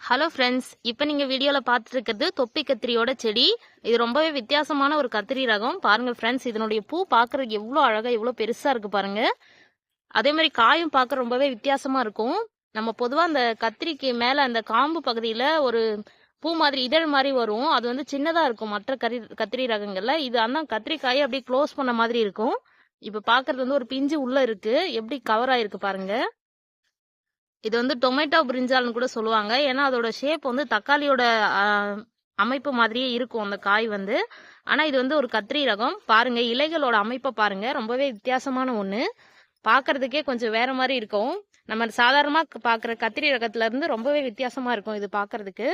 Hello friends, இப்போ நீங்கள் வீடியோவில் பார்த்துட்டு இருக்கிறது தொப்பி கத்திரியோட செடி. இது ரொம்பவே வித்தியாசமான ஒரு கத்திரி ரகம். பாருங்கள் ஃப்ரெண்ட்ஸ், இதனுடைய பூ பார்க்குறதுக்கு எவ்வளோ அழகாக எவ்வளோ பெருசாக இருக்குது பாருங்கள். அதே மாதிரி காயும் பார்க்க ரொம்பவே வித்தியாசமாக இருக்கும். நம்ம பொதுவாக அந்த கத்திரிக்கு மேலே அந்த காம்பு பகுதியில் ஒரு பூ மாதிரி இதழ் மாதிரி வரும். அது வந்து சின்னதாக இருக்கும் மற்ற கத்திரி ரகங்களில். இது ஆனால் கத்திரிக்காயை அப்படியே க்ளோஸ் பண்ண மாதிரி இருக்கும். இப்போ பார்க்குறது வந்து ஒரு பிஞ்சு உள்ளே இருக்குது, எப்படி கவர் ஆகிருக்கு பாருங்கள். இது வந்து டொமேட்டோ பிரிஞ்சால்னு கூட சொல்லுவாங்க. ஏன்னா அதோட ஷேப் வந்து தக்காளியோட அமைப்பு மாதிரியே இருக்கும் அந்த காய் வந்து. ஆனால் இது வந்து ஒரு கத்திரி ரகம். பாருங்க, இலைகளோட அமைப்பை பாருங்க, ரொம்பவே வித்தியாசமான ஒன்று. பார்க்கறதுக்கே கொஞ்சம் வேற மாதிரி இருக்கும். நம்ம சாதாரணமாக பார்க்குற கத்திரி ரகத்துல இருந்து ரொம்பவே வித்தியாசமா இருக்கும் இது பார்க்கறதுக்கு.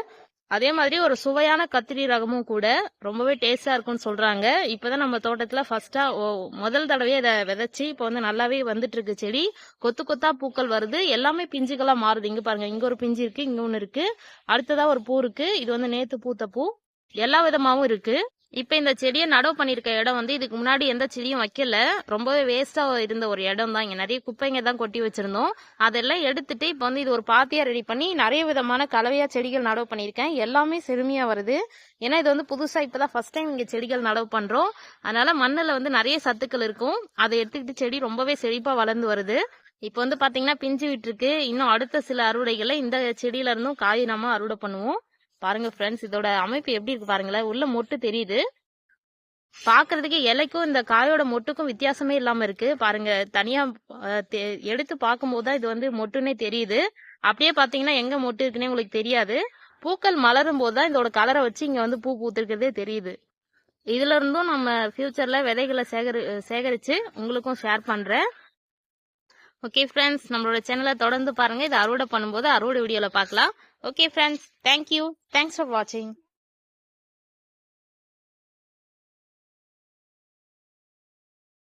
அதே மாதிரி ஒரு சுவையான கத்திரி ரகமும் கூட, ரொம்பவே டேஸ்டா இருக்கும்னு சொல்றாங்க. இப்பதான் நம்ம தோட்டத்துல ஃபர்ஸ்டா முதல் தடவையே இதை விதைச்சி இப்போ வந்து நல்லாவே வந்துட்டு இருக்கு செடி. கொத்து கொத்தா பூக்கள் வருது, எல்லாமே பிஞ்சுகளா மாறுது. இங்க பாருங்க, இங்க ஒரு பிஞ்சு இருக்கு, இங்க ஒண்ணு இருக்கு, அடுத்ததா ஒரு பூ இருக்கு. இது வந்து நேத்து பூத்த பூ. எல்லா விதமாவும் இருக்கு. இப்ப இந்த செடியை நடவு பண்ணிருக்க இடம் வந்து இதுக்கு முன்னாடி எந்த செடியும் வைக்கல, ரொம்பவே வேஸ்டா இருந்த ஒரு இடம் தான். இங்க நிறைய குப்பைங்க தான் கொட்டி வச்சிருந்தோம். அதெல்லாம் எடுத்துட்டு இப்ப வந்து இது ஒரு பாத்தியா ரெடி பண்ணி நிறைய விதமான கலவையா செடிகள் நடவு பண்ணிருக்கேன். எல்லாமே செழுமையா வருது. ஏன்னா இது வந்து புதுசா இப்பதான் ஃபர்ஸ்ட் டைம் இங்க செடிகள் நடவு பண்றோம். அதனால மண்ணுல வந்து நிறைய சத்துக்கள் இருக்கும். அதை எடுத்துக்கிட்டு செடி ரொம்பவே செழிப்பா வளர்ந்து வருது. இப்ப வந்து பாத்தீங்கன்னா பிஞ்சு விட்டுருக்கு. இன்னும் அடுத்த சில அறுவடைகளை இந்த செடியில இருந்தும் காய் நம்ம அறுவடை பண்ணுவோம். பாருங்க ஃப்ரெண்ட்ஸ், இதோட அமைப்பு எப்படி இருக்கு பாருங்களேன். உள்ள மொட்டு தெரியுது. பாக்குறதுக்கு இலைக்கும் இந்த காயோட மொட்டுக்கும் வித்தியாசமே இல்லாம இருக்கு பாருங்க. தனியா எடுத்து பார்க்கும்போது தான் இது வந்து மொட்டுன்னே தெரியுது. அப்படியே பாத்தீங்கன்னா எங்க மொட்டு இருக்குன்னே உங்களுக்கு தெரியாது. பூக்கள் மலரும் போதுதான் இதோட கலரை வச்சு இங்க வந்து பூ பூத்திருக்கிறதே தெரியுது. இதுல இருந்தும் நம்ம ஃபியூச்சர்ல விதைகளை சேகரிச்சு உங்களுக்கும் ஷேர் பண்றேன். ஓகே ஃப்ரெண்ட்ஸ், நம்மளோட சேனலை தொடர்ந்து பாருங்க. இதை அறுவடை பண்ணும்போது அறுவடை வீடியோல பார்க்கலாம். Okay friends, thank you. Thanks for வாட்சிங்.